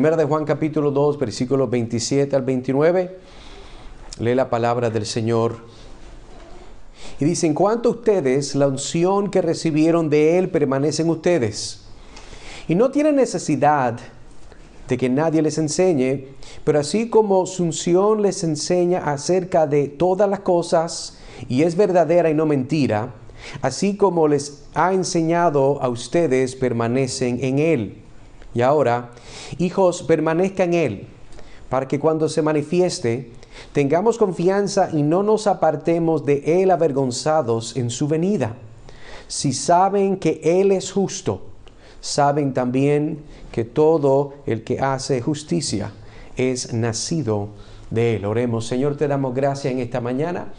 Primera de Juan capítulo 2, versículos 27 al 29. Lee la palabra del Señor. Y dice: en cuanto a ustedes, la unción que recibieron de Él permanece en ustedes. Y no tienen necesidad de que nadie les enseñe, pero así como su unción les enseña acerca de todas las cosas, y es verdadera y no mentira, así como les ha enseñado a ustedes, permanecen en Él. Y ahora, hijos, permanezcan en Él, para que cuando se manifieste, tengamos confianza y no nos apartemos de Él avergonzados en su venida. Si saben que Él es justo, saben también que todo el que hace justicia es nacido de Él. Oremos. Señor, te damos gracias en esta mañana.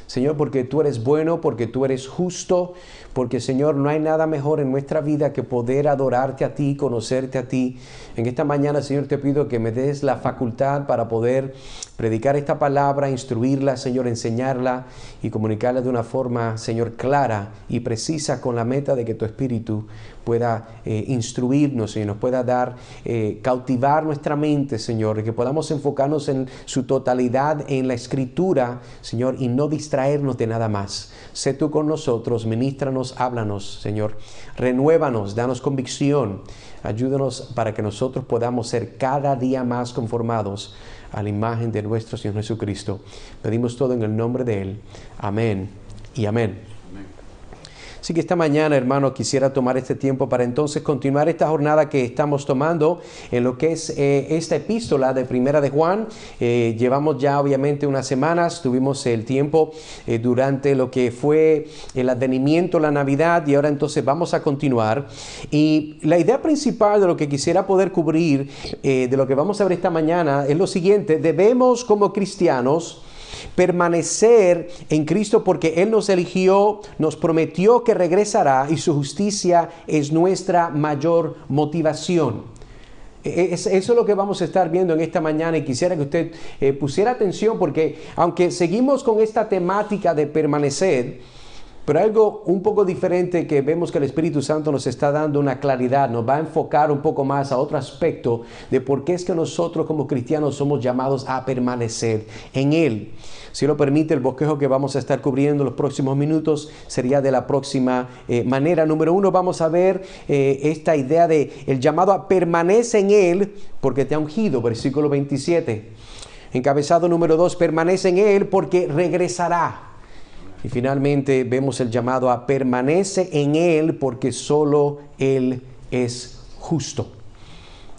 Señor, porque tú eres bueno, porque tú eres justo, porque, Señor, no hay nada mejor en nuestra vida que poder adorarte a ti, conocerte a ti. En esta mañana, Señor, te pido que me des la facultad para poder predicar esta palabra, instruirla, Señor, enseñarla y comunicarla de una forma, Señor, clara y precisa, con la meta de que tu Espíritu pueda instruirnos y nos pueda dar, cautivar nuestra mente, Señor, y que podamos enfocarnos en su totalidad en la Escritura, Señor, y no distraernos de nada más. Sé tú con nosotros, ministranos, háblanos, Señor, renuévanos, danos convicción, ayúdanos para que nosotros podamos ser cada día más conformados a la imagen de nuestro Señor Jesucristo. Pedimos todo en el nombre de Él. Amén y amén. Así que esta mañana, hermano, quisiera tomar este tiempo para entonces continuar esta jornada que estamos tomando en lo que es esta epístola de Primera de Juan. Llevamos ya obviamente unas semanas, tuvimos el tiempo durante lo que fue el advenimiento, la Navidad, y ahora entonces vamos a continuar. Y la idea principal de lo que quisiera poder cubrir, de lo que vamos a ver esta mañana, es lo siguiente: debemos como cristianos permanecer en Cristo porque Él nos eligió, nos prometió que regresará y su justicia es nuestra mayor motivación. Eso es lo que vamos a estar viendo en esta mañana, y quisiera que usted pusiera atención, porque aunque seguimos con esta temática de permanecer, pero algo un poco diferente que vemos que el Espíritu Santo nos está dando una claridad, nos va a enfocar un poco más a otro aspecto de por qué es que nosotros como cristianos somos llamados a permanecer en Él. Si lo permite, el bosquejo que vamos a estar cubriendo en los próximos minutos sería de la próxima manera. Número 1, vamos a ver esta idea de el llamado a permanece en Él porque te ha ungido, versículo 27. Encabezado número 2, permanece en Él porque regresará. Y finalmente vemos el llamado a permanece en Él porque solo Él es justo.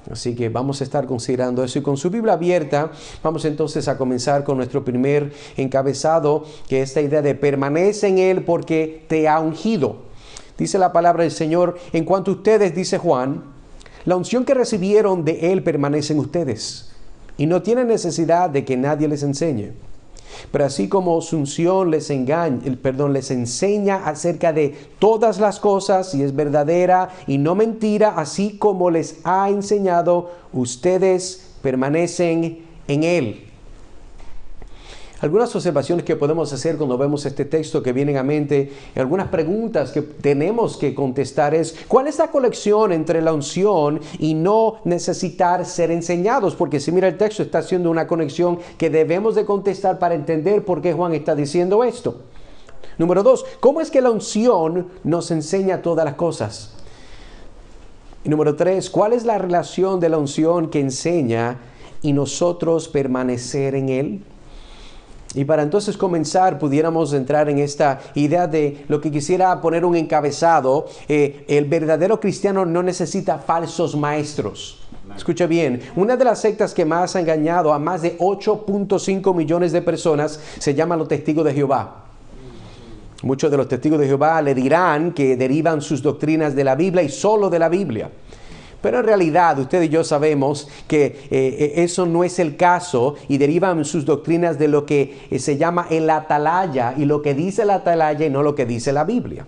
Así que vamos a estar considerando eso, y con su Biblia abierta vamos entonces a comenzar con nuestro primer encabezado, que es esta idea de permanece en Él porque te ha ungido. Dice la palabra del Señor: en cuanto a ustedes, dice Juan, la unción que recibieron de Él permanece en ustedes y no tienen necesidad de que nadie les enseñe. Pero así como su unción les enseña acerca de todas las cosas y es verdadera y no mentira, así como les ha enseñado, ustedes permanecen en Él. Algunas observaciones que podemos hacer cuando vemos este texto que vienen a mente, algunas preguntas que tenemos que contestar es: ¿cuál es la conexión entre la unción y no necesitar ser enseñados? Porque si mira el texto, está haciendo una conexión que debemos de contestar para entender por qué Juan está diciendo esto. Número 2, ¿cómo es que la unción nos enseña todas las cosas? Y número 3, ¿cuál es la relación de la unción que enseña y nosotros permanecer en Él? Y para entonces comenzar, pudiéramos entrar en esta idea de lo que quisiera poner un encabezado: el verdadero cristiano no necesita falsos maestros. Escucha bien, una de las sectas que más ha engañado a más de 8.5 millones de personas se llama los testigos de Jehová. Muchos de los testigos de Jehová le dirán que derivan sus doctrinas de la Biblia y solo de la Biblia. Pero en realidad usted y yo sabemos que eso no es el caso, y derivan sus doctrinas de lo que se llama el atalaya, y lo que dice el atalaya y no lo que dice la Biblia.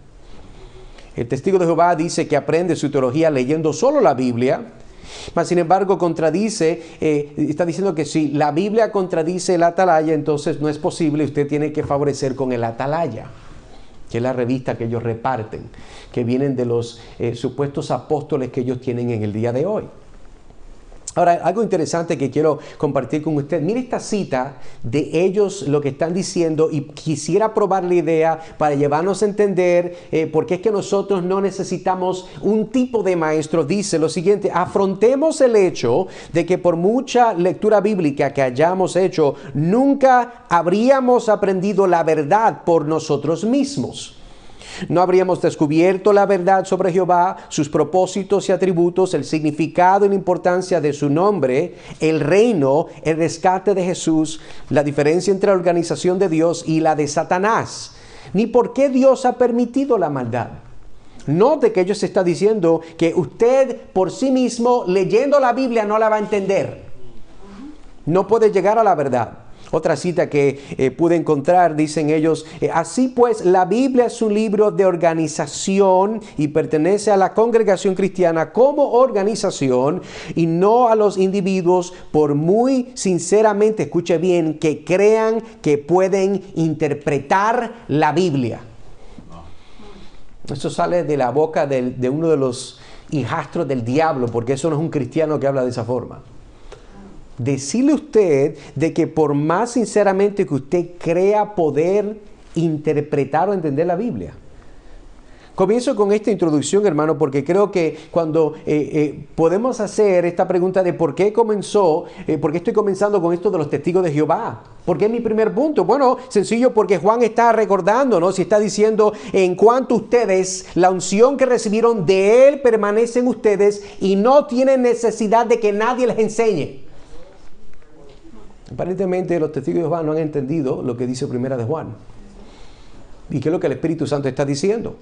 El testigo de Jehová dice que aprende su teología leyendo solo la Biblia, mas sin embargo contradice, está diciendo que si la Biblia contradice el atalaya, entonces no es posible, usted tiene que favorecer con el atalaya, que es la revista que ellos reparten, que vienen de los supuestos apóstoles que ellos tienen en el día de hoy. Ahora, algo interesante que quiero compartir con usted. Mire esta cita de ellos, lo que están diciendo, y quisiera probar la idea para llevarnos a entender por qué es que nosotros no necesitamos un tipo de maestro. Dice lo siguiente: afrontemos el hecho de que por mucha lectura bíblica que hayamos hecho, nunca habríamos aprendido la verdad por nosotros mismos. No habríamos descubierto la verdad sobre Jehová, sus propósitos y atributos, el significado y la importancia de su nombre, el reino, el rescate de Jesús, la diferencia entre la organización de Dios y la de Satanás, ni por qué Dios ha permitido la maldad. Note que ellos está diciendo que usted por sí mismo, leyendo la Biblia, no la va a entender. No puede llegar a la verdad. Otra cita que pude encontrar, dicen ellos, así pues la Biblia es un libro de organización y pertenece a la congregación cristiana como organización y no a los individuos, por muy sinceramente, escuche bien, que crean que pueden interpretar la Biblia. Eso sale de la boca de uno de los hijastros del diablo, porque eso no es un cristiano que habla de esa forma. Decirle usted de que por más sinceramente que usted crea poder interpretar o entender la Biblia. Comienzo con esta introducción, hermano, porque creo que cuando podemos hacer esta pregunta de por qué por qué estoy comenzando con esto de los testigos de Jehová. ¿Por qué es mi primer punto? Bueno, sencillo, porque Juan está recordándonos y está diciendo: en cuanto a ustedes, la unción que recibieron de Él permanece en ustedes y no tienen necesidad de que nadie les enseñe. Aparentemente los testigos de Jehová no han entendido lo que dice Primera de Juan. ¿Y qué es lo que el Espíritu Santo está diciendo?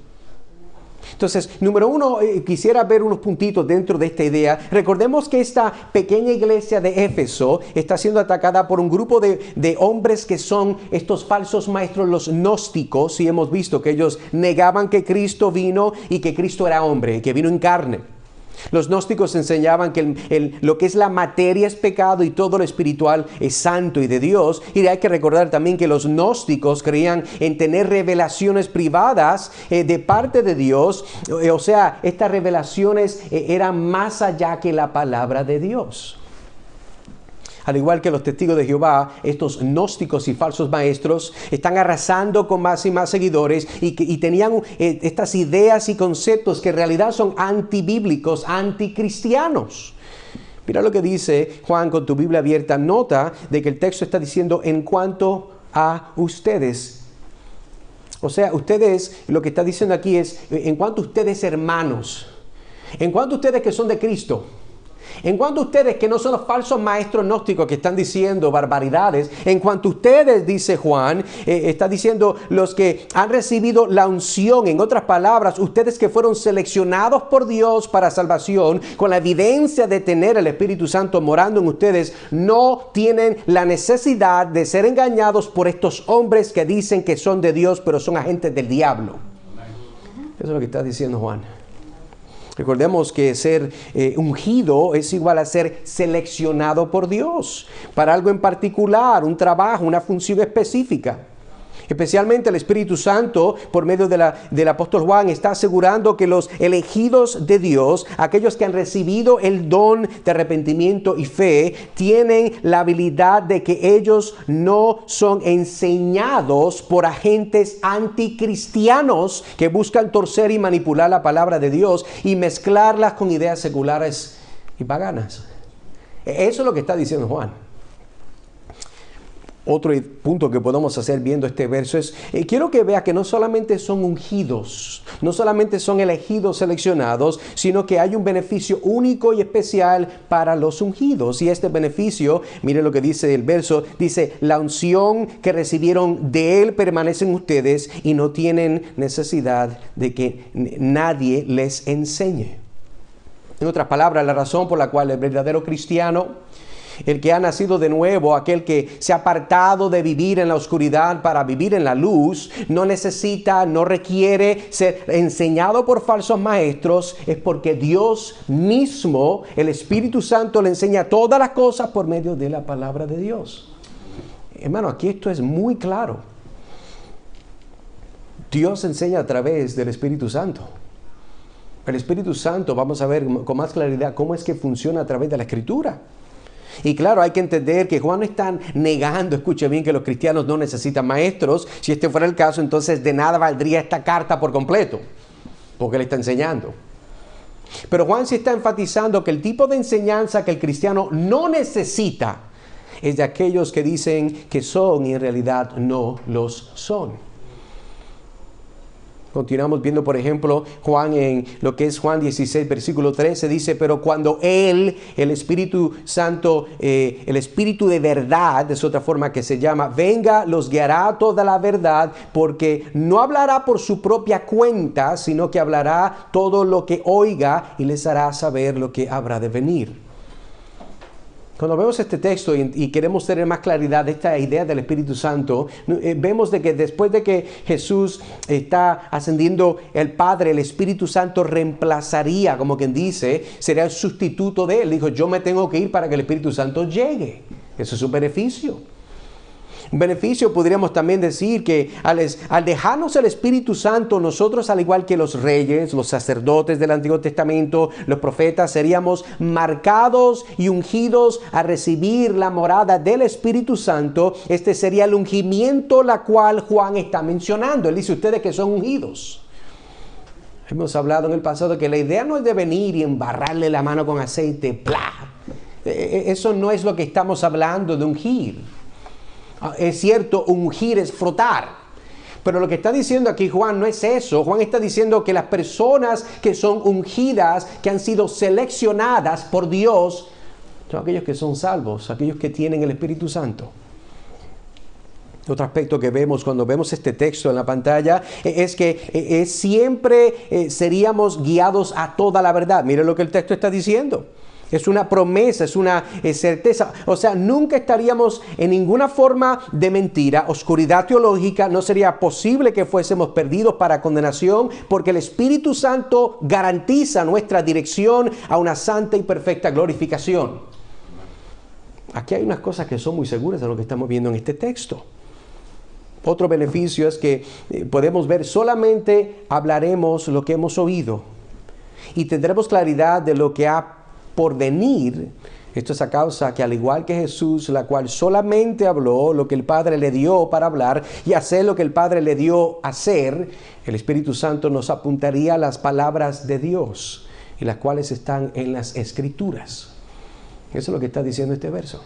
Entonces, número uno, quisiera ver unos puntitos dentro de esta idea. Recordemos que esta pequeña iglesia de Éfeso está siendo atacada por un grupo de hombres que son estos falsos maestros, los gnósticos, y hemos visto que ellos negaban que Cristo vino y que Cristo era hombre, que vino en carne. Los gnósticos enseñaban que lo que es la materia es pecado y todo lo espiritual es santo y de Dios. Y hay que recordar también que los gnósticos creían en tener revelaciones privadas de parte de Dios. O sea, estas revelaciones eran más allá que la palabra de Dios. Al igual que los testigos de Jehová, estos gnósticos y falsos maestros están arrasando con más y más seguidores y tenían estas ideas y conceptos que en realidad son antibíblicos, anticristianos. Mira lo que dice Juan con tu Biblia abierta. Nota de que el texto está diciendo en cuanto a ustedes. O sea, ustedes, lo que está diciendo aquí es en cuanto a ustedes hermanos, en cuanto a ustedes que son de Cristo. En cuanto a ustedes que no son los falsos maestros gnósticos que están diciendo barbaridades, en cuanto a ustedes, dice Juan, está diciendo los que han recibido la unción, en otras palabras, ustedes que fueron seleccionados por Dios para salvación, con la evidencia de tener el Espíritu Santo morando en ustedes, no tienen la necesidad de ser engañados por estos hombres que dicen que son de Dios, pero son agentes del diablo. Eso es lo que está diciendo Juan. Recordemos que ser ungido es igual a ser seleccionado por Dios para algo en particular, un trabajo, una función específica. Especialmente el Espíritu Santo, por medio del apóstol Juan, está asegurando que los elegidos de Dios, aquellos que han recibido el don de arrepentimiento y fe, tienen la habilidad de que ellos no son enseñados por agentes anticristianos que buscan torcer y manipular la palabra de Dios y mezclarlas con ideas seculares y paganas. Eso es lo que está diciendo Juan. Otro punto que podemos hacer viendo este verso es, quiero que vea que no solamente son ungidos, no solamente son elegidos, seleccionados, sino que hay un beneficio único y especial para los ungidos. Y este beneficio, mire lo que dice el verso, dice, la unción que recibieron de Él permanece en ustedes y no tienen necesidad de que nadie les enseñe. En otras palabras, la razón por la cual el verdadero cristiano, el que ha nacido de nuevo, aquel que se ha apartado de vivir en la oscuridad para vivir en la luz, no necesita, no requiere ser enseñado por falsos maestros, es porque Dios mismo, el Espíritu Santo, le enseña todas las cosas por medio de la palabra de Dios. Hermano, aquí esto es muy claro. Dios enseña a través del Espíritu Santo. El Espíritu Santo, vamos a ver con más claridad cómo es que funciona a través de la Escritura. Y claro, hay que entender que Juan no está negando, escuche bien, que los cristianos no necesitan maestros. Si este fuera el caso, entonces de nada valdría esta carta por completo, porque él está enseñando. Pero Juan sí está enfatizando que el tipo de enseñanza que el cristiano no necesita es de aquellos que dicen que son y en realidad no los son. Continuamos viendo, por ejemplo, Juan en lo que es Juan 16, versículo 13, dice, pero cuando Él, el Espíritu Santo, el Espíritu de verdad, es otra forma que se llama, venga, los guiará toda la verdad, porque no hablará por su propia cuenta, sino que hablará todo lo que oiga y les hará saber lo que habrá de venir. Cuando vemos este texto y queremos tener más claridad de esta idea del Espíritu Santo, vemos de que después de que Jesús está ascendiendo el Padre, el Espíritu Santo reemplazaría, como quien dice, sería el sustituto de él. Dijo, yo me tengo que ir para que el Espíritu Santo llegue. Eso es un beneficio. Un beneficio podríamos también decir que al dejarnos el Espíritu Santo, nosotros al igual que los reyes, los sacerdotes del Antiguo Testamento, los profetas, seríamos marcados y ungidos a recibir la morada del Espíritu Santo. Este sería el ungimiento la cual Juan está mencionando. Él dice, ustedes que son ungidos. Hemos hablado en el pasado que la idea no es de venir y embarrarle la mano con aceite, ¡plá! Eso no es lo que estamos hablando de ungir. Es cierto, ungir es frotar. Pero lo que está diciendo aquí Juan no es eso. Juan está diciendo que las personas que son ungidas, que han sido seleccionadas por Dios, son aquellos que son salvos, aquellos que tienen el Espíritu Santo. Otro aspecto que vemos cuando vemos este texto en la pantalla es que siempre seríamos guiados a toda la verdad. Mire lo que el texto está diciendo. Es una promesa, es una certeza. O sea, nunca estaríamos en ninguna forma de mentira, oscuridad teológica. No sería posible que fuésemos perdidos para condenación, porque el Espíritu Santo garantiza nuestra dirección a una santa y perfecta glorificación. Aquí hay unas cosas que son muy seguras de lo que estamos viendo en este texto. Otro beneficio es que podemos ver, solamente hablaremos lo que hemos oído y tendremos claridad de lo que ha por venir. Esto es a causa que al igual que Jesús, la cual solamente habló lo que el Padre le dio para hablar y hacer lo que el Padre le dio hacer, el Espíritu Santo nos apuntaría a las palabras de Dios, y las cuales están en las Escrituras. Eso es lo que está diciendo este verso.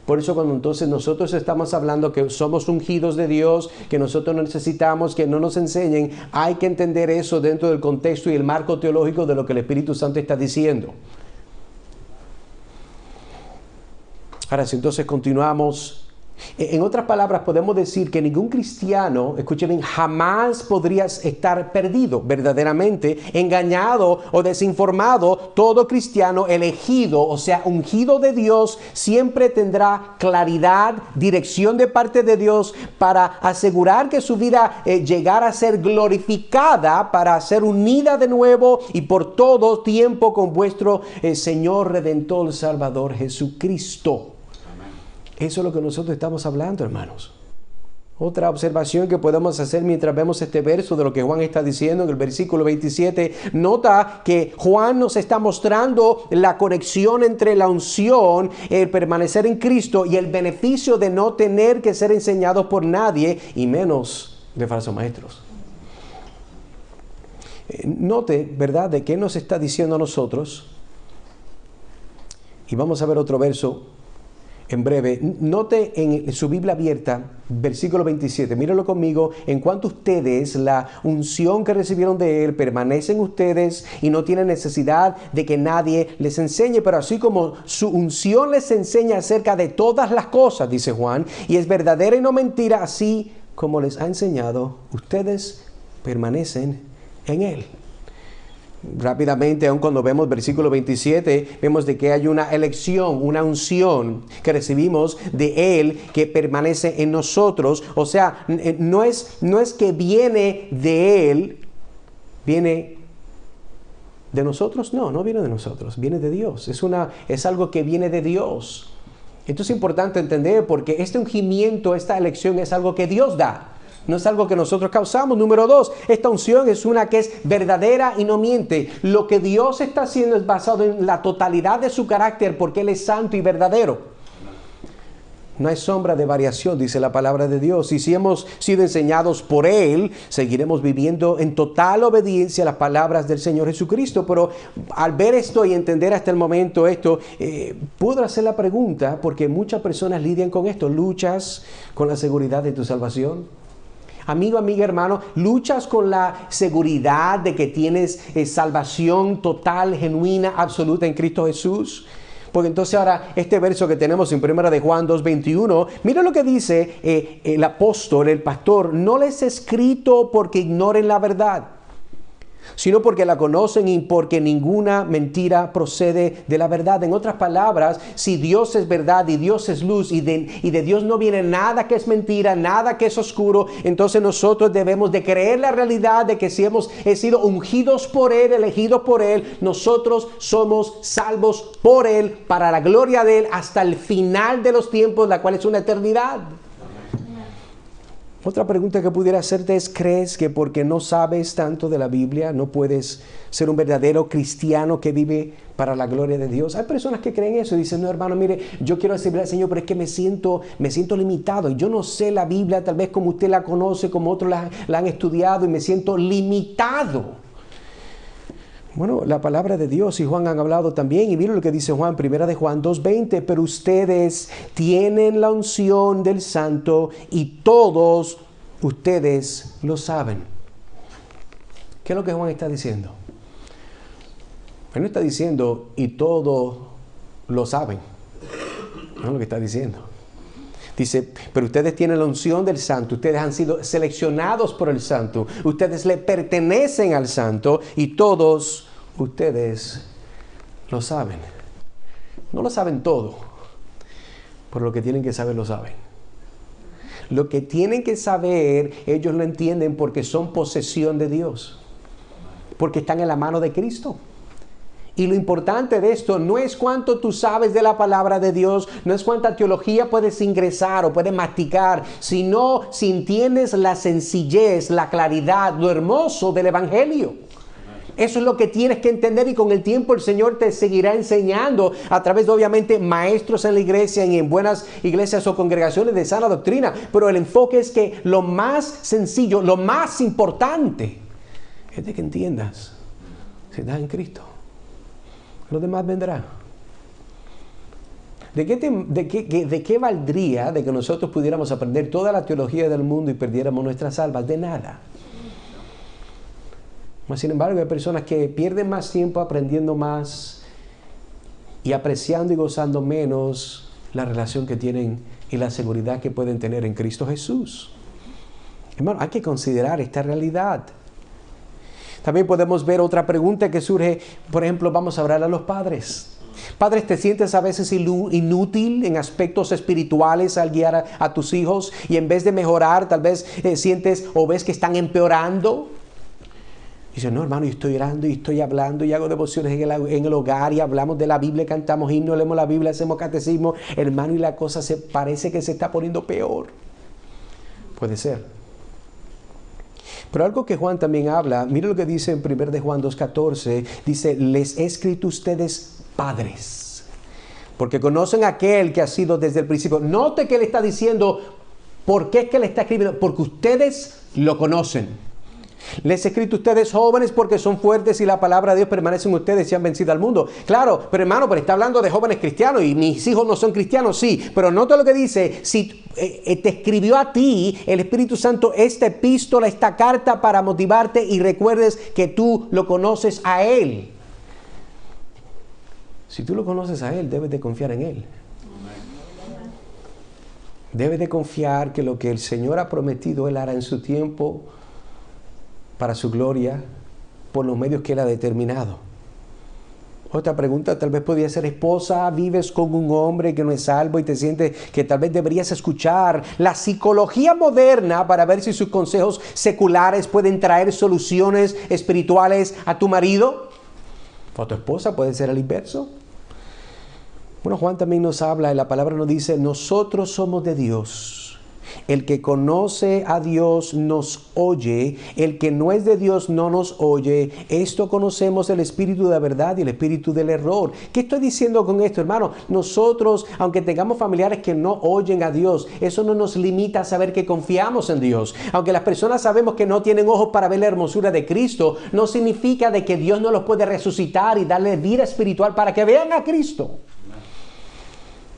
Por eso cuando entonces nosotros estamos hablando que somos ungidos de Dios, que nosotros no necesitamos que no nos enseñen, hay que entender eso dentro del contexto y el marco teológico de lo que el Espíritu Santo está diciendo. Ahora, si entonces continuamos, en otras palabras podemos decir que ningún cristiano, escuchen bien, jamás podrías estar perdido, verdaderamente engañado o desinformado. Todo cristiano elegido, o sea, ungido de Dios, siempre tendrá claridad, dirección de parte de Dios para asegurar que su vida llegara a ser glorificada, para ser unida de nuevo y por todo tiempo con vuestro Señor Redentor Salvador Jesucristo. Eso es lo que nosotros estamos hablando, hermanos. Otra observación que podemos hacer mientras vemos este verso de lo que Juan está diciendo en el versículo 27, nota que Juan nos está mostrando la conexión entre la unción, el permanecer en Cristo y el beneficio de no tener que ser enseñados por nadie y menos de falsos maestros. Note, ¿verdad?, de qué nos está diciendo a nosotros. Y vamos a ver otro verso en breve. Note en su Biblia abierta, versículo 27. Míralo conmigo. En cuanto ustedes, la unción que recibieron de Él, permanecen ustedes y no tienen necesidad de que nadie les enseñe. Pero así como su unción les enseña acerca de todas las cosas, dice Juan, y es verdadera y no mentira, así como les ha enseñado, ustedes permanecen en Él. Rápidamente, aun cuando vemos versículo 27, vemos de que hay una elección, una unción que recibimos de Él que permanece en nosotros. O sea, no es que viene de Él, viene de nosotros. No viene de nosotros, viene de Dios. Es algo que viene de Dios. Esto es importante entender porque este ungimiento, esta elección es algo que Dios da. No es algo que nosotros causamos. Número 2, esta unción es una que es verdadera y no miente. Lo que Dios está haciendo es basado en la totalidad de su carácter porque Él es santo y verdadero. No hay sombra de variación, dice la palabra de Dios. Y si hemos sido enseñados por Él, seguiremos viviendo en total obediencia a las palabras del Señor Jesucristo. Pero al ver esto y entender hasta el momento esto, puedo hacer la pregunta, porque muchas personas lidian con esto. ¿Luchas con la seguridad de tu salvación? Amigo, amiga, hermano, ¿luchas con la seguridad de que tienes salvación total, genuina, absoluta en Cristo Jesús? Porque entonces ahora este verso que tenemos en 1 de Juan 2:21, mira lo que dice el apóstol, el pastor: no les he escrito porque ignoren la verdad, sino porque la conocen y porque ninguna mentira procede de la verdad. En otras palabras, si Dios es verdad y Dios es luz y de Dios no viene nada que es mentira, nada que es oscuro, entonces nosotros debemos de creer la realidad de que si hemos sido ungidos por Él, elegidos por Él, nosotros somos salvos por Él, para la gloria de Él, hasta el final de los tiempos, la cual es una eternidad. Otra pregunta que pudiera hacerte es: ¿crees que porque no sabes tanto de la Biblia no puedes ser un verdadero cristiano que vive para la gloria de Dios? Hay personas que creen eso y dicen: no, hermano, mire, yo quiero servirle al Señor, pero es que me siento limitado. Y yo no sé la Biblia tal vez como usted la conoce, como otros la han estudiado, y me siento limitado. Bueno, la palabra de Dios y Juan han hablado también, y miren lo que dice Juan, 1 de Juan 2:20: pero ustedes tienen la unción del Santo y todos ustedes lo saben. ¿Qué es lo que Juan está diciendo? Él no está diciendo y todos lo saben. No es lo que está diciendo. Dice: pero ustedes tienen la unción del Santo, ustedes han sido seleccionados por el Santo, ustedes le pertenecen al Santo y todos ustedes lo saben. No lo saben todo, pero lo que tienen que saber lo saben. Lo que tienen que saber, ellos lo entienden porque son posesión de Dios, porque están en la mano de Cristo. Y lo importante de esto no es cuánto tú sabes de la palabra de Dios, no es cuánta teología puedes ingresar o puedes masticar, sino si entiendes la sencillez, la claridad, lo hermoso del Evangelio. Eso es lo que tienes que entender, y con el tiempo el Señor te seguirá enseñando a través de, obviamente, maestros en la iglesia y en buenas iglesias o congregaciones de sana doctrina. Pero el enfoque es que lo más sencillo, lo más importante es de que entiendas si estás en Cristo. Lo demás vendrá. ¿De qué valdría de que nosotros pudiéramos aprender toda la teología del mundo y perdiéramos nuestras almas? De nada. Sin embargo, hay personas que pierden más tiempo aprendiendo más y apreciando y gozando menos la relación que tienen y la seguridad que pueden tener en Cristo Jesús. Hermano, hay que considerar esta realidad. También podemos ver otra pregunta que surge. Por ejemplo, vamos a hablar a los padres. Padres, ¿te sientes a veces inútil en aspectos espirituales al guiar a tus hijos? Y en vez de mejorar, tal vez sientes o ves que están empeorando. Dice: no, hermano, yo estoy orando y estoy hablando y hago devociones en el hogar y hablamos de la Biblia, cantamos himnos, leemos la Biblia, hacemos catecismo. Hermano, y la cosa parece que se está poniendo peor. Puede ser. Pero algo que Juan también habla, mire lo que dice en 1 de Juan 2:14, dice: les he escrito a ustedes padres, porque conocen a aquel que ha sido desde el principio. Note que él está diciendo, ¿por qué es que le está escribiendo? Porque ustedes lo conocen. Les he escrito a ustedes jóvenes porque son fuertes y la palabra de Dios permanece en ustedes y han vencido al mundo. Claro, pero hermano, pero está hablando de jóvenes cristianos y mis hijos no son cristianos, sí. Pero nota lo que dice: si te escribió a ti el Espíritu Santo esta epístola, esta carta, para motivarte y recuerdes que tú lo conoces a Él. Si tú lo conoces a Él, debes de confiar en Él. Debes de confiar que lo que el Señor ha prometido, Él hará en su tiempo, para su gloria, por los medios que Él ha determinado. Otra pregunta tal vez podría ser: esposa, vives con un hombre que no es salvo y te sientes que tal vez deberías escuchar la psicología moderna para ver si sus consejos seculares pueden traer soluciones espirituales a tu marido. O a tu esposa, puede ser al inverso. Bueno, Juan también nos habla, y la palabra nos dice: nosotros somos de Dios El que conoce a Dios nos oye, el que no es de Dios no nos oye. Esto conocemos el espíritu de la verdad y el espíritu del error. ¿Qué estoy diciendo con esto, hermano? Nosotros, aunque tengamos familiares que no oyen a Dios, eso no nos limita a saber que confiamos en Dios. Aunque las personas sabemos que no tienen ojos para ver la hermosura de Cristo, no significa de que Dios no los puede resucitar y darle vida espiritual para que vean a Cristo.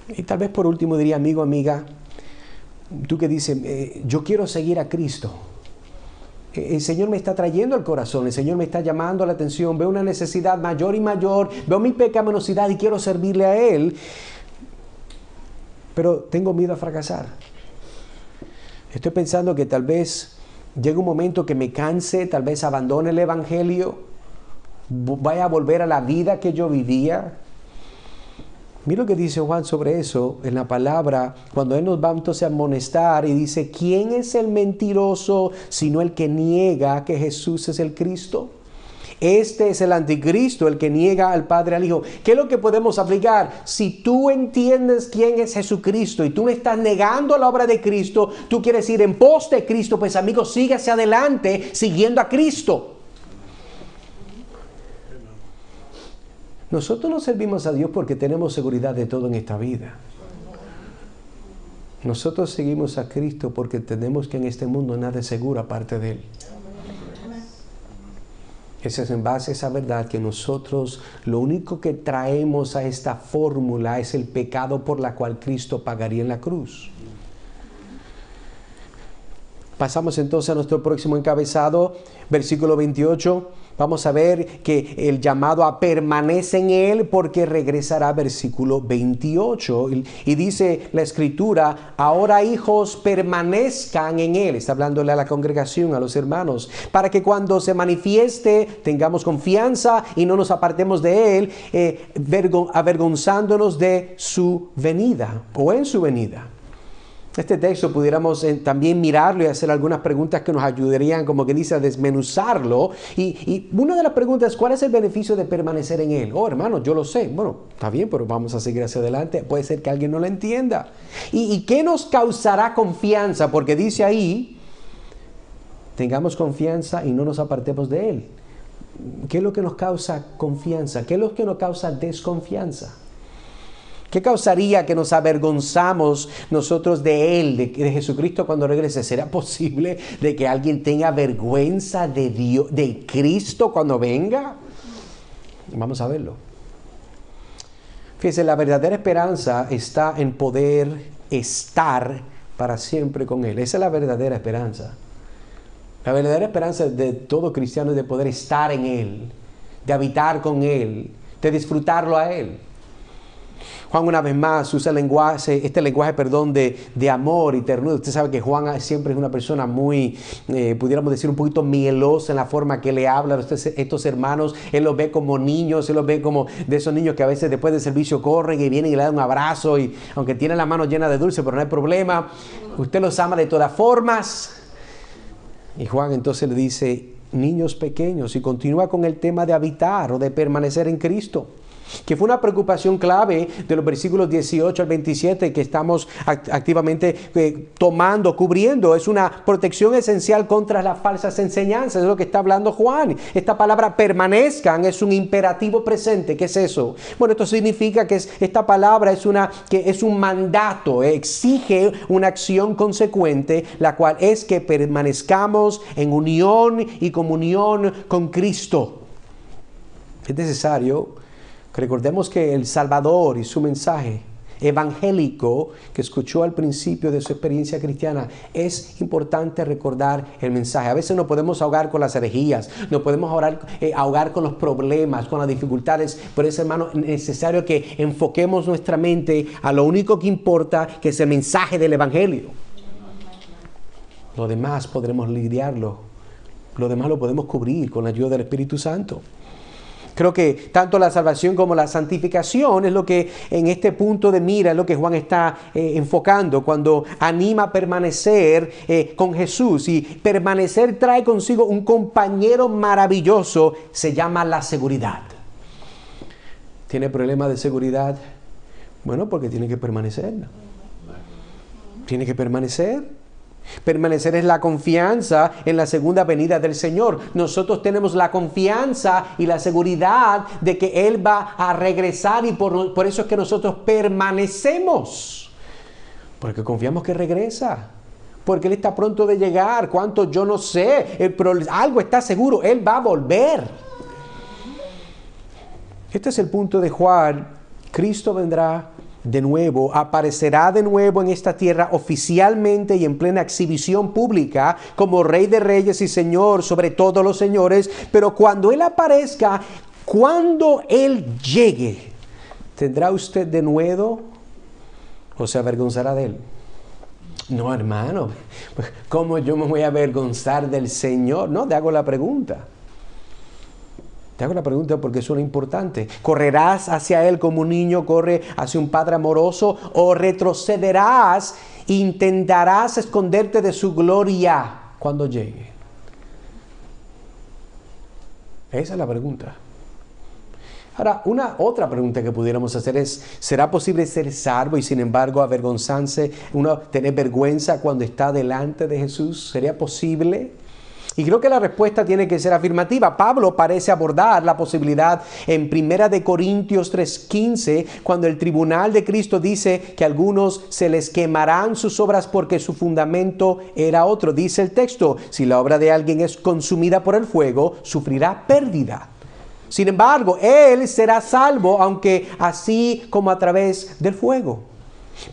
Y tal vez por último diría, amigo, amiga, tú que dices, yo quiero seguir a Cristo. El Señor me está trayendo al corazón, el Señor me está llamando la atención, veo una necesidad mayor y mayor, veo mi pecaminosidad y quiero servirle a Él, pero tengo miedo a fracasar. Estoy pensando que tal vez llegue un momento que me canse, tal vez abandone el Evangelio, vaya a volver a la vida que yo vivía. Mira lo que dice Juan sobre eso en la palabra, cuando Él nos va entonces a amonestar y dice, ¿quién es el mentiroso sino el que niega que Jesús es el Cristo? Este es el anticristo, el que niega al Padre, al Hijo. ¿Qué es lo que podemos aplicar? Si tú entiendes quién es Jesucristo y tú no estás negando la obra de Cristo, tú quieres ir en pos de Cristo, pues amigo, sigue hacia adelante siguiendo a Cristo. Nosotros no servimos a Dios porque tenemos seguridad de todo en esta vida. Nosotros seguimos a Cristo porque entendemos que en este mundo nada es seguro aparte de Él. Ese es en base a esa verdad que nosotros lo único que traemos a esta fórmula es el pecado por la cual Cristo pagaría en la cruz. Pasamos entonces a nuestro próximo encabezado, versículo 28. Vamos a ver que el llamado a permanece en Él porque regresará, versículo 28. Y dice la Escritura, ahora hijos permanezcan en Él. Está hablándole a la congregación, a los hermanos, para que cuando se manifieste tengamos confianza y no nos apartemos de Él, avergonzándonos de su venida o en su venida. Este texto pudiéramos también mirarlo y hacer algunas preguntas que nos ayudarían, como que dice, a desmenuzarlo. Y una de las preguntas es, ¿cuál es el beneficio de permanecer en Él? Oh, hermano, yo lo sé. Bueno, está bien, pero vamos a seguir hacia adelante. Puede ser que alguien no lo entienda. ¿Y qué nos causará confianza? Porque dice ahí, tengamos confianza y no nos apartemos de Él. ¿Qué es lo que nos causa confianza? ¿Qué es lo que nos causa desconfianza? ¿Qué causaría que nos avergonzamos nosotros de Él, de Jesucristo cuando regrese? ¿Será posible de que alguien tenga vergüenza de Dios, de Cristo cuando venga? Vamos a verlo. Fíjense, la verdadera esperanza está en poder estar para siempre con Él. Esa es la verdadera esperanza. La verdadera esperanza de todo cristiano es de poder estar en Él, de habitar con Él, de disfrutarlo a Él. Juan una vez más usa este lenguaje de amor y ternura. Usted sabe que Juan siempre es una persona muy, pudiéramos decir, un poquito mielosa en la forma que le habla a estos hermanos. Él los ve como niños, él los ve como de esos niños que a veces después del servicio corren y vienen y le dan un abrazo, y aunque tienen la mano llena de dulce, pero no hay problema. Usted los ama de todas formas. Y Juan entonces le dice, niños pequeños, y continúa con el tema de habitar o de permanecer en Cristo, que fue una preocupación clave de los versículos 18 al 27 que estamos activamente tomando, cubriendo. Es una protección esencial contra las falsas enseñanzas, es lo que está hablando Juan. Esta palabra permanezcan es un imperativo presente. ¿Qué es eso? Bueno, esto significa que esta palabra es un mandato, exige una acción consecuente, la cual es que permanezcamos en unión y comunión con Cristo. Es necesario. Recordemos que el Salvador y su mensaje evangélico que escuchó al principio de su experiencia cristiana, es importante recordar el mensaje. A veces nos podemos ahogar con las herejías, nos podemos ahogar con los problemas, con las dificultades, pero es, hermano, necesario que enfoquemos nuestra mente a lo único que importa, que es el mensaje del evangelio. Lo demás podremos lidiarlo, lo demás lo podemos cubrir con la ayuda del Espíritu Santo. Creo que tanto la salvación como la santificación es lo que en este punto de mira es lo que Juan está enfocando cuando anima a permanecer con Jesús. Y permanecer trae consigo un compañero maravilloso, se llama la seguridad. ¿Tiene problema de seguridad? Bueno, porque tiene que permanecer. Tiene que permanecer. Permanecer es la confianza en la segunda venida del Señor. Nosotros tenemos la confianza y la seguridad de que Él va a regresar, y por eso es que nosotros permanecemos. Porque confiamos que regresa. Porque Él está pronto de llegar. ¿Cuánto? Yo no sé. Pero algo está seguro. Él va a volver. Este es el punto de Juan. Cristo vendrá de nuevo, aparecerá de nuevo en esta tierra oficialmente y en plena exhibición pública como Rey de Reyes y Señor sobre todos los señores. Pero cuando Él aparezca, cuando Él llegue, ¿tendrá usted de nuevo o se avergonzará de Él? No, hermano, ¿cómo yo me voy a avergonzar del Señor? No, te hago la pregunta. Te hago la pregunta porque eso es importante. ¿Correrás hacia Él como un niño corre hacia un padre amoroso? ¿O retrocederás e intentarás esconderte de su gloria cuando llegue? Esa es la pregunta. Ahora, otra pregunta que pudiéramos hacer es, ¿será posible ser salvo y sin embargo avergonzarse, tener vergüenza cuando está delante de Jesús? ¿Sería posible? Y creo que la respuesta tiene que ser afirmativa. Pablo parece abordar la posibilidad en 1 Corintios 3:15, cuando el tribunal de Cristo dice que a algunos se les quemarán sus obras porque su fundamento era otro. Dice el texto, si la obra de alguien es consumida por el fuego, sufrirá pérdida. Sin embargo, él será salvo, aunque así como a través del fuego.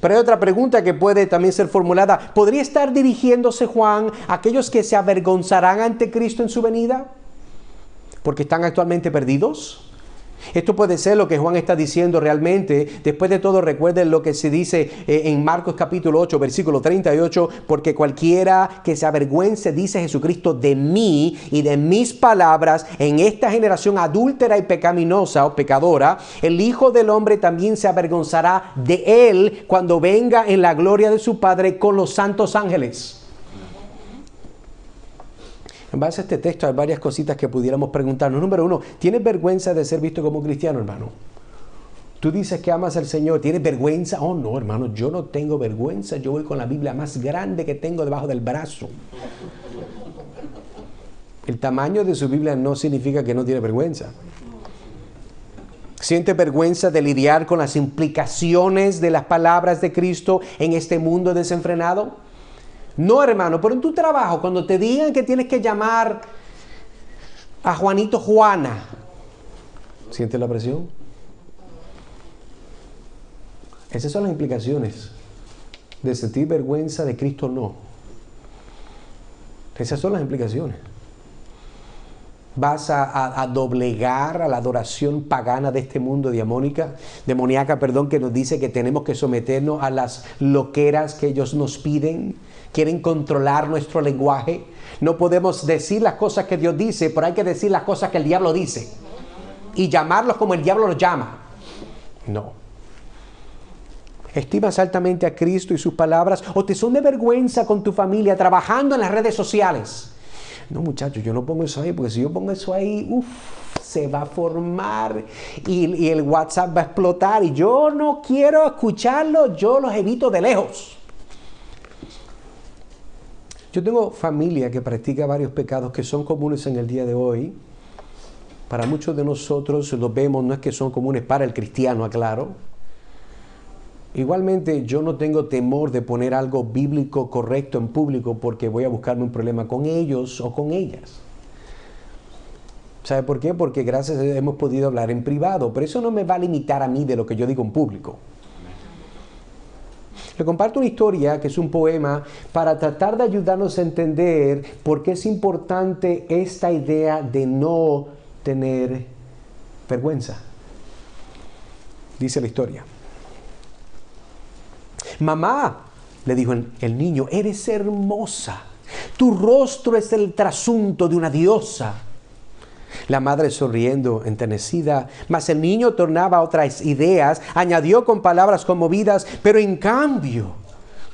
Pero hay otra pregunta que puede también ser formulada. ¿Podría estar dirigiéndose Juan a aquellos que se avergonzarán ante Cristo en su venida? ¿Porque están actualmente perdidos? Esto puede ser lo que Juan está diciendo realmente. Después de todo, recuerden lo que se dice en Marcos capítulo 8, versículo 38. Porque cualquiera que se avergüence, dice Jesucristo, de mí y de mis palabras en esta generación adúltera y pecaminosa o pecadora, el Hijo del Hombre también se avergonzará de él cuando venga en la gloria de su Padre con los santos ángeles. En base a este texto hay varias cositas que pudiéramos preguntarnos. Número uno, ¿tienes vergüenza de ser visto como cristiano, hermano? Tú dices que amas al Señor, ¿tienes vergüenza? Oh, no, hermano, yo no tengo vergüenza. Yo voy con la Biblia más grande que tengo debajo del brazo. El tamaño de su Biblia no significa que no tiene vergüenza. ¿Siente vergüenza de lidiar con las implicaciones de las palabras de Cristo en este mundo desenfrenado? No, hermano, pero en tu trabajo, cuando te digan que tienes que llamar a Juanito Juana, ¿sientes la presión? Esas son las implicaciones de sentir vergüenza de Cristo, no. Esas son las implicaciones. Vas a doblegar a la adoración pagana de este mundo demoníaca, que nos dice que tenemos que someternos a las loqueras que ellos nos piden. Quieren controlar nuestro lenguaje. No podemos decir las cosas que Dios dice, pero hay que decir las cosas que el diablo dice. Y llamarlos como el diablo los llama. No. ¿Estimas altamente a Cristo y sus palabras? ¿O te son de vergüenza con tu familia trabajando en las redes sociales? No, muchachos, yo no pongo eso ahí, porque si yo pongo eso ahí, se va a formar y el WhatsApp va a explotar y yo no quiero escucharlo, yo los evito de lejos. Yo tengo familia que practica varios pecados que son comunes en el día de hoy. Para muchos de nosotros los vemos, no es que son comunes para el cristiano, aclaro. Igualmente, yo no tengo temor de poner algo bíblico correcto en público porque voy a buscarme un problema con ellos o con ellas. ¿Sabe por qué? Porque gracias a Dios hemos podido hablar en privado, pero eso no me va a limitar a mí de lo que yo digo en público. Le comparto una historia que es un poema para tratar de ayudarnos a entender por qué es importante esta idea de no tener vergüenza. Dice la historia. Mamá, le dijo el niño, eres hermosa. Tu rostro es el trasunto de una diosa. La madre sonriendo, enternecida, mas el niño tornaba a otras ideas, añadió con palabras conmovidas, pero en cambio,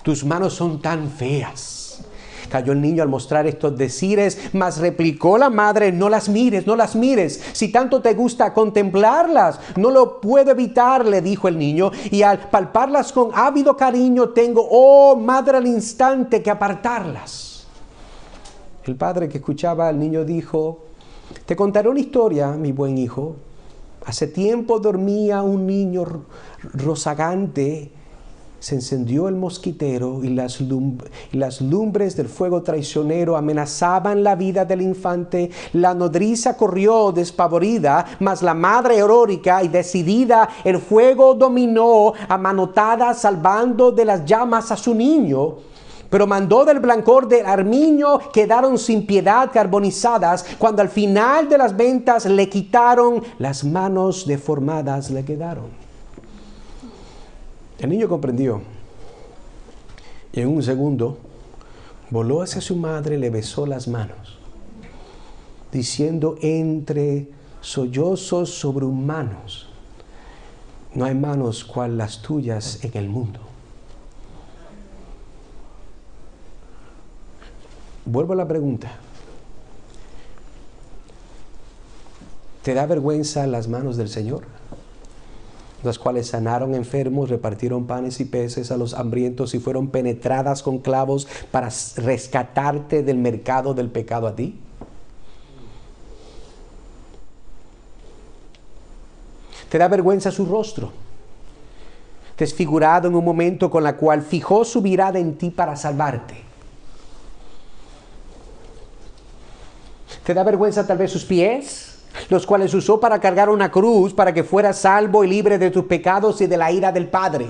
tus manos son tan feas. Cayó el niño al mostrar estos decires, mas replicó la madre: no las mires, no las mires. Si tanto te gusta contemplarlas, no lo puedo evitar, le dijo el niño, y al palparlas con ávido cariño tengo, oh madre, al instante que apartarlas. El padre que escuchaba al niño dijo: te contaré una historia, mi buen hijo. Hace tiempo dormía un niño rozagante. Se encendió el mosquitero y las lumbres del fuego traicionero amenazaban la vida del infante. La nodriza corrió despavorida, mas la madre heroica y decidida, el fuego dominó a manotadas, salvando de las llamas a su niño. Pero mandó del blancor del armiño, quedaron sin piedad carbonizadas, cuando al final de las ventas le quitaron, las manos deformadas le quedaron. El niño comprendió y en un segundo voló hacia su madre, le besó las manos, diciendo entre sollozos sobrehumanos: no hay manos cual las tuyas en el mundo. Vuelvo a la pregunta: ¿te da vergüenza las manos del Señor? Las cuales sanaron enfermos, repartieron panes y peces a los hambrientos y fueron penetradas con clavos para rescatarte del mercado del pecado a ti. ¿Te da vergüenza su rostro, desfigurado en un momento, con la cual fijó su mirada en ti para salvarte? ¿Te da vergüenza tal vez sus pies, los cuales usó para cargar una cruz para que fueras salvo y libre de tus pecados y de la ira del Padre?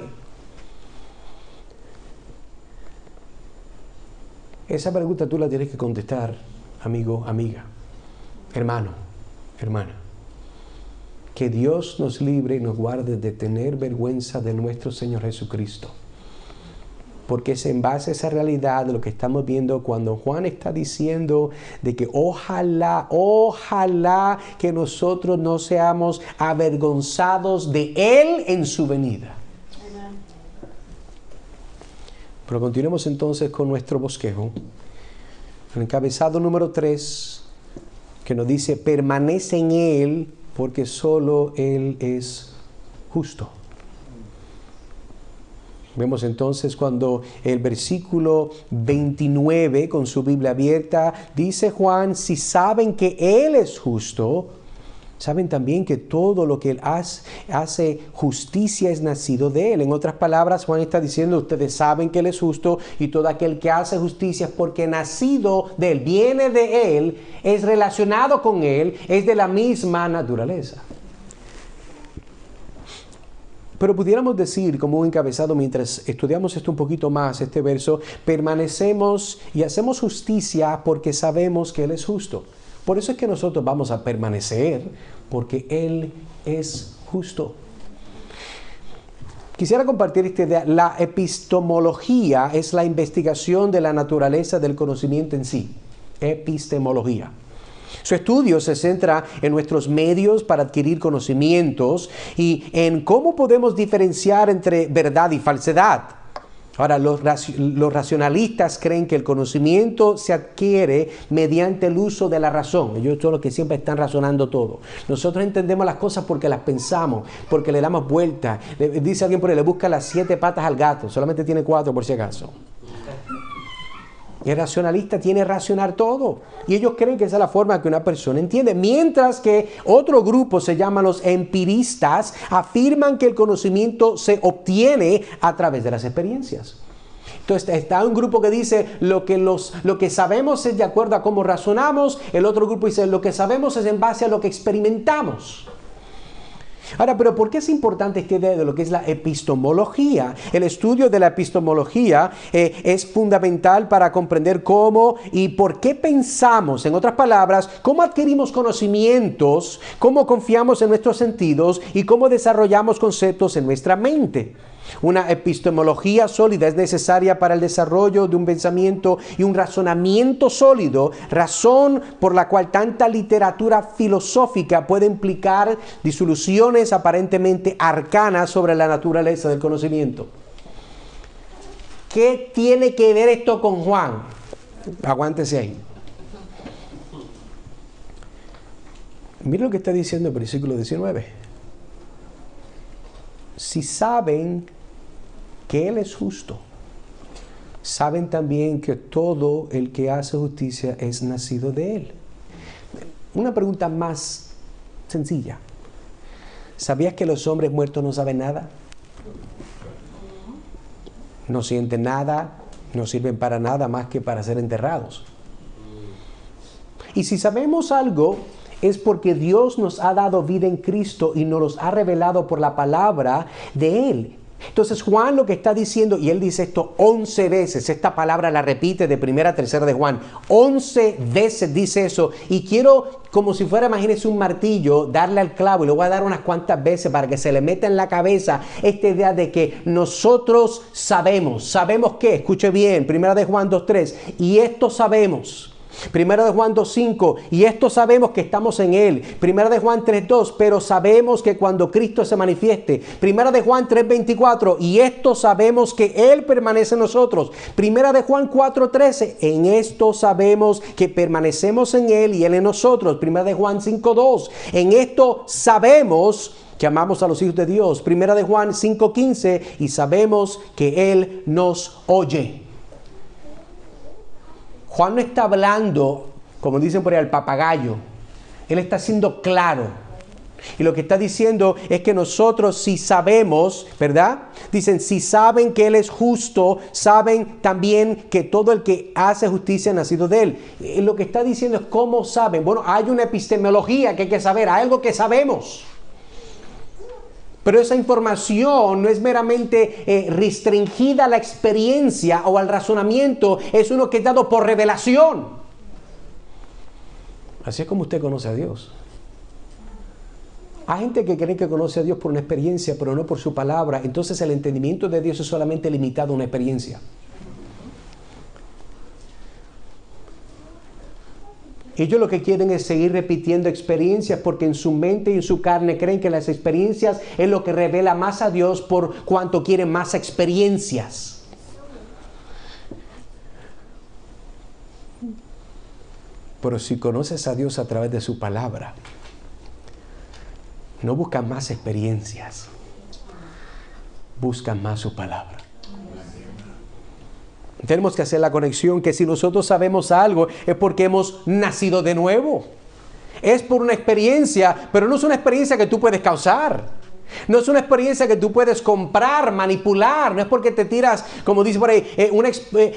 Esa pregunta tú la tienes que contestar, amigo, amiga, hermano, hermana. Que Dios nos libre y nos guarde de tener vergüenza de nuestro Señor Jesucristo. Porque es en base a esa realidad de lo que estamos viendo cuando Juan está diciendo de que ojalá que nosotros no seamos avergonzados de Él en su venida. Amen. Pero continuemos entonces con nuestro bosquejo. El encabezado número 3, que nos dice: permanece en Él porque solo Él es justo. Vemos entonces cuando el versículo 29, con su Biblia abierta, dice Juan: si saben que Él es justo, saben también que todo lo que Él hace justicia es nacido de Él. En otras palabras, Juan está diciendo: ustedes saben que Él es justo, y todo aquel que hace justicia es porque nacido de Él, viene de Él, es relacionado con Él, es de la misma naturaleza. Pero pudiéramos decir, como un encabezado, mientras estudiamos esto un poquito más, este verso: permanecemos y hacemos justicia porque sabemos que Él es justo. Por eso es que nosotros vamos a permanecer, porque Él es justo. Quisiera compartir esta idea. La epistemología es la investigación de la naturaleza del conocimiento en sí. Epistemología. Su estudio se centra en nuestros medios para adquirir conocimientos y en cómo podemos diferenciar entre verdad y falsedad. Ahora, los racionalistas creen que el conocimiento se adquiere mediante el uso de la razón. Ellos son los que siempre están razonando todo. Nosotros entendemos las cosas porque las pensamos, porque le damos vuelta. Dice alguien por ahí: le busca las 7 patas al gato, solamente tiene 4 por si acaso. El racionalista tiene que racionar todo. Y ellos creen que esa es la forma que una persona entiende. Mientras que otro grupo, se llaman los empiristas, afirman que el conocimiento se obtiene a través de las experiencias. Entonces está un grupo que dice lo que sabemos es de acuerdo a cómo razonamos. El otro grupo dice lo que sabemos es en base a lo que experimentamos. Ahora, pero ¿por qué es importante esta idea de lo que es la epistemología? El estudio de la epistemología es fundamental para comprender cómo y por qué pensamos. En otras palabras, cómo adquirimos conocimientos, cómo confiamos en nuestros sentidos y cómo desarrollamos conceptos en nuestra mente. Una epistemología sólida es necesaria para el desarrollo de un pensamiento y un razonamiento sólido, razón por la cual tanta literatura filosófica puede implicar disoluciones aparentemente arcanas sobre la naturaleza del conocimiento. ¿Qué tiene que ver esto con Juan? Aguántese ahí. Mira lo que está diciendo el versículo 19. Si saben que Él es justo, saben también que todo el que hace justicia es nacido de Él. Una pregunta más sencilla. ¿Sabías que los hombres muertos no saben nada? No sienten nada, no sirven para nada más que para ser enterrados. Y si sabemos algo, es porque Dios nos ha dado vida en Cristo y nos los ha revelado por la palabra de Él. Entonces Juan lo que está diciendo, y él dice esto 11 veces, esta palabra la repite de primera a tercera de Juan, 11 veces dice eso, y quiero, como si fuera, imagínense un martillo, darle al clavo, y lo voy a dar unas cuantas veces para que se le meta en la cabeza esta idea de que nosotros sabemos qué, escuche bien, primera de Juan 2:3, y esto sabemos. Primera de Juan 2:5, y esto sabemos que estamos en Él. Primera de Juan 3:2, pero sabemos que cuando Cristo se manifieste. Primera de Juan 3:24, y esto sabemos que Él permanece en nosotros. Primera de Juan 4:13, en esto sabemos que permanecemos en Él y Él en nosotros. Primera de Juan 5:2, en esto sabemos que amamos a los hijos de Dios. Primera de Juan 5:15, y sabemos que Él nos oye. Juan no está hablando, como dicen por ahí, al papagayo. Él está siendo claro. Y lo que está diciendo es que nosotros si sabemos, ¿verdad? Dicen, si saben que Él es justo, saben también que todo el que hace justicia ha nacido de Él. Y lo que está diciendo es cómo saben. Bueno, hay una epistemología que hay que saber, hay algo que sabemos. Pero esa información no es meramente restringida a la experiencia o al razonamiento, es uno que es dado por revelación. Así es como usted conoce a Dios. Hay gente que cree que conoce a Dios por una experiencia, pero no por su palabra. Entonces el entendimiento de Dios es solamente limitado a una experiencia. Ellos lo que quieren es seguir repitiendo experiencias porque en su mente y en su carne creen que las experiencias es lo que revela más a Dios por cuanto quieren más experiencias. Pero si conoces a Dios a través de su palabra, no buscas más experiencias, buscas más su palabra. Tenemos que hacer la conexión que si nosotros sabemos algo es porque hemos nacido de nuevo. Es por una experiencia, pero no es una experiencia que tú puedes causar. No es una experiencia que tú puedes comprar, manipular. No es porque te tiras, como dice por ahí,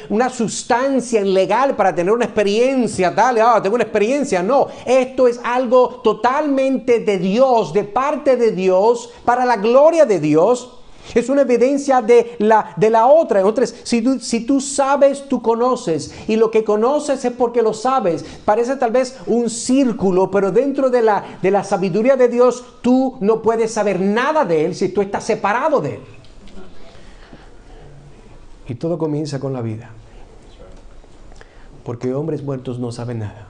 una sustancia ilegal para tener una experiencia. Dale, tengo una experiencia. No, esto es algo totalmente de Dios, de parte de Dios, para la gloria de Dios. Es una evidencia de la otra. Entonces, si tú sabes, tú conoces. Y lo que conoces es porque lo sabes. Parece tal vez un círculo, pero dentro de la sabiduría de Dios, tú no puedes saber nada de Él si tú estás separado de Él. Y todo comienza con la vida. Porque hombres muertos no saben nada.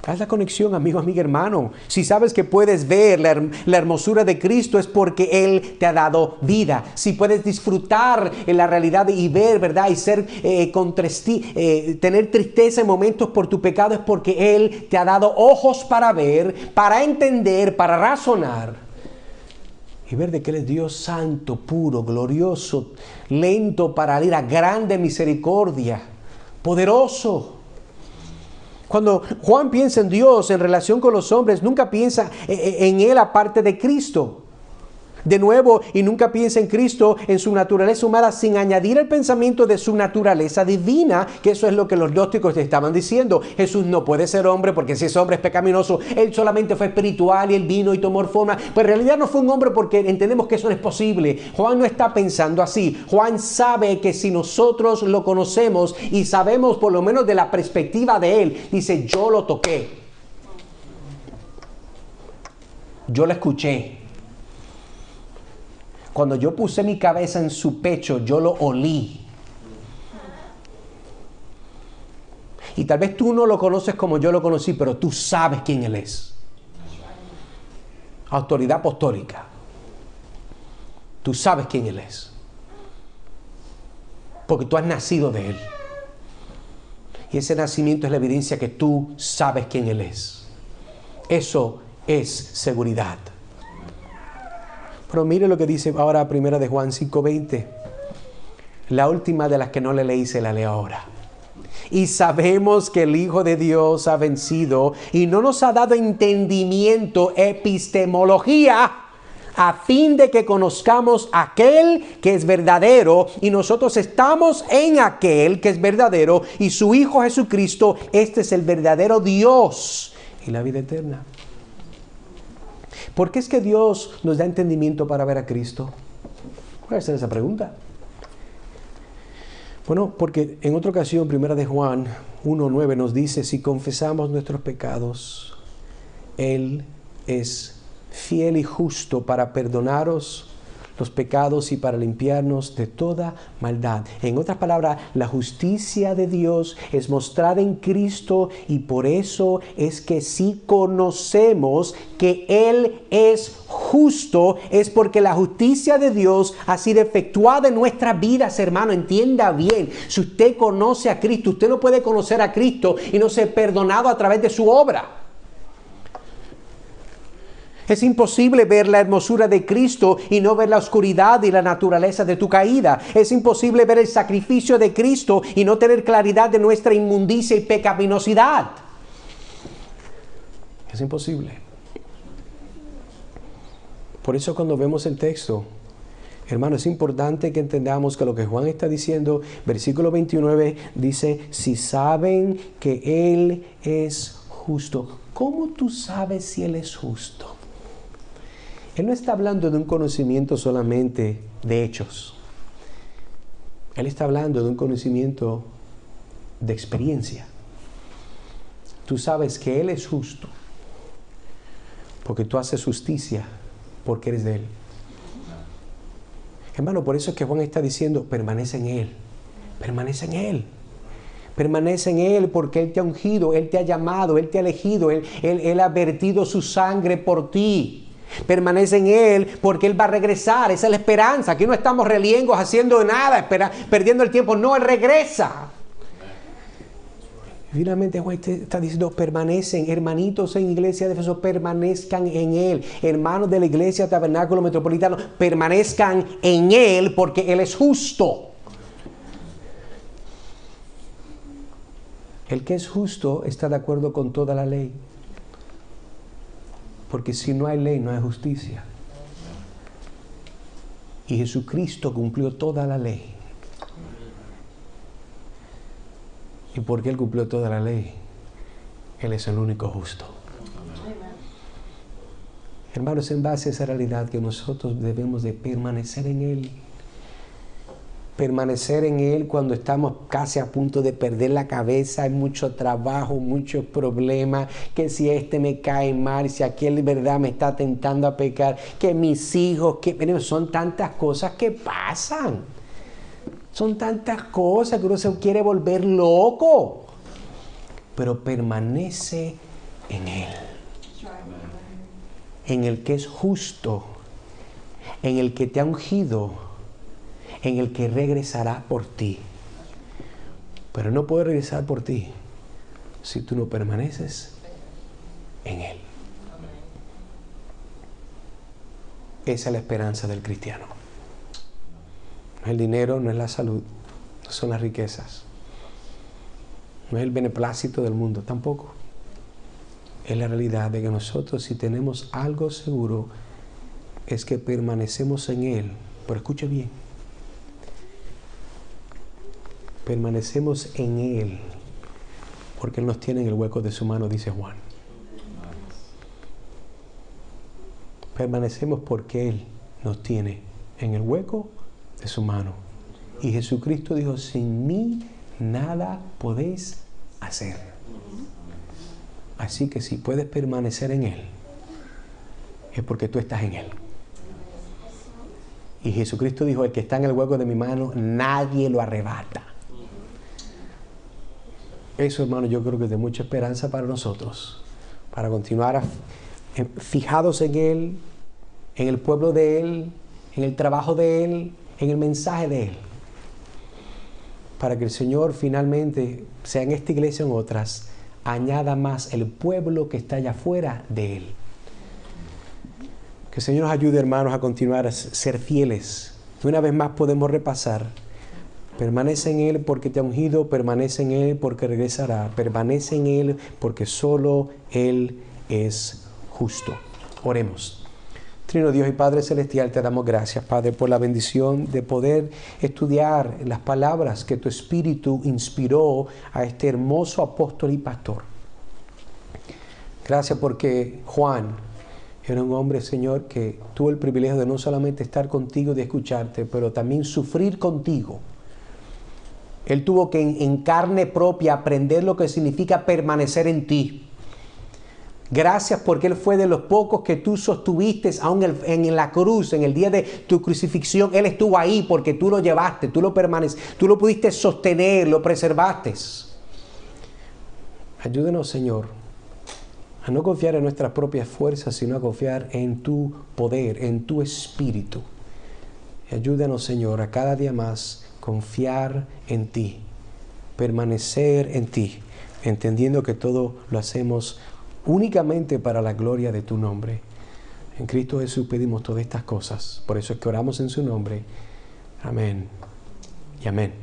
Haz la conexión, amigo, amiga, hermano. Si sabes que puedes ver la hermosura de Cristo es porque Él te ha dado vida. Si puedes disfrutar en la realidad y ver, ¿verdad? Y ser tener tristeza en momentos por tu pecado es porque Él te ha dado ojos para ver, para entender, para razonar. Y ver de que Él es Dios santo, puro, glorioso, lento para ira, grande misericordia, poderoso. Cuando Juan piensa en Dios en relación con los hombres, nunca piensa en Él aparte de Cristo. De nuevo, y nunca piensa en Cristo en su naturaleza humana sin añadir el pensamiento de su naturaleza divina, que eso es lo que los gnósticos estaban diciendo. Jesús no puede ser hombre porque si es hombre es pecaminoso. Él solamente fue espiritual y Él vino y tomó forma. Pero en realidad no fue un hombre porque entendemos que eso no es posible. Juan no está pensando así. Juan sabe que si nosotros lo conocemos y sabemos por lo menos de la perspectiva de Él, dice, yo lo toqué. Yo lo escuché. Cuando yo puse mi cabeza en su pecho, yo lo olí. Y tal vez tú no lo conoces como yo lo conocí, pero tú sabes quién Él es. Autoridad apostólica. Tú sabes quién Él es. Porque tú has nacido de Él. Y ese nacimiento es la evidencia que tú sabes quién Él es. Eso es seguridad. Pero mire lo que dice ahora 1 de Juan 5:20. La última de las que no le leí, se la leo ahora. Y sabemos que el Hijo de Dios ha vencido y no nos ha dado entendimiento, epistemología, a fin de que conozcamos aquel que es verdadero, y nosotros estamos en aquel que es verdadero, y su Hijo Jesucristo. Este es el verdadero Dios y la vida eterna. ¿Por qué es que Dios nos da entendimiento para ver a Cristo? Voy a hacer esa pregunta. Bueno, porque en otra ocasión, 1 de Juan 1:9 nos dice: si confesamos nuestros pecados, Él es fiel y justo para perdonaros los pecados y para limpiarnos de toda maldad. En otras palabras, la justicia de Dios es mostrada en Cristo, y por eso es que si conocemos que Él es justo, es porque la justicia de Dios ha sido efectuada en nuestras vidas, hermano. Entienda bien, si usted conoce a Cristo, usted no puede conocer a Cristo y no ser perdonado a través de su obra. Es imposible ver la hermosura de Cristo y no ver la oscuridad y la naturaleza de tu caída. Es imposible ver el sacrificio de Cristo y no tener claridad de nuestra inmundicia y pecaminosidad. Es imposible. Por eso cuando vemos el texto, hermano, es importante que entendamos que lo que Juan está diciendo, versículo 29, dice: si saben que Él es justo. ¿Cómo tú sabes si Él es justo? Él no está hablando de un conocimiento solamente de hechos. Él está hablando de un conocimiento de experiencia. Tú sabes que Él es justo porque tú haces justicia, porque eres de Él. Hermano, por eso es que Juan está diciendo: permanece en Él. Permanece en Él. Permanece en Él porque Él te ha ungido, Él te ha llamado, Él te ha elegido, Él ha vertido su sangre por ti. Permanece en Él porque Él va a regresar. Esa es la esperanza. Aquí no estamos reliengos haciendo nada, perdiendo el tiempo. No, Él regresa. Finalmente Juan está diciendo: permanecen, hermanitos en Iglesia de Éfeso, permanezcan en Él. Hermanos de la Iglesia Tabernáculo Metropolitano, permanezcan en Él porque Él es justo. El que es justo está de acuerdo con toda la ley. Porque si no hay ley, no hay justicia. Y Jesucristo cumplió toda la ley. ¿Y por qué Él cumplió toda la ley? Él es el único justo. Hermanos, en base a esa realidad que nosotros debemos de permanecer en Él. Permanecer en Él cuando estamos casi a punto de perder la cabeza. Hay mucho trabajo, muchos problemas. Que si este me cae mal, si aquel de verdad me está tentando a pecar, que mis hijos, que son tantas cosas que pasan. Son tantas cosas que uno se quiere volver loco. Pero permanece en Él. En el que es justo. En el que te ha ungido. En el que regresará por ti. Pero no puede regresar por ti si tú no permaneces en Él. Esa es la esperanza del cristiano. No es el dinero, no es la salud, no son las riquezas, no es el beneplácito del mundo, tampoco. Es la realidad de que nosotros, si tenemos algo seguro, es que permanecemos en Él. Pero escuche bien. Permanecemos en Él porque Él nos tiene en el hueco de su mano, dice Juan. Permanecemos porque Él nos tiene en el hueco de su mano. Y Jesucristo dijo: sin mí nada podéis hacer. Así que si puedes permanecer en Él, es porque tú estás en Él. Y Jesucristo dijo: el que está en el hueco de mi mano, nadie lo arrebata. Eso, hermano, yo creo que es de mucha esperanza para nosotros, para continuar fijados en Él, en el pueblo de Él, en el trabajo de Él, en el mensaje de Él. para que el Señor finalmente, sea en esta iglesia o en otras, añada más el pueblo que está allá afuera de Él. Que el Señor nos ayude, hermanos, a continuar a ser fieles. Una vez más podemos repasar. Permanece en Él porque te ha ungido, permanece en Él porque regresará, permanece en Él porque solo Él es justo. Oremos. Trino Dios y Padre Celestial, te damos gracias, Padre, por la bendición de poder estudiar las palabras que tu Espíritu inspiró a este hermoso apóstol y pastor. Gracias porque Juan era un hombre, Señor, que tuvo el privilegio de no solamente estar contigo y de escucharte, pero también sufrir contigo. Él tuvo que en carne propia aprender lo que significa permanecer en ti. Gracias porque Él fue de los pocos que tú sostuviste aún en la cruz, en el día de tu crucifixión. Él estuvo ahí porque tú lo llevaste, tú lo pudiste sostener, lo preservaste. Ayúdenos, Señor, a no confiar en nuestras propias fuerzas, sino a confiar en tu poder, en tu Espíritu. Y ayúdanos, Señor, a cada día más confiar en ti, permanecer en ti, entendiendo que todo lo hacemos únicamente para la gloria de tu nombre. En Cristo Jesús pedimos todas estas cosas. Por eso es que oramos en su nombre. Amén y amén.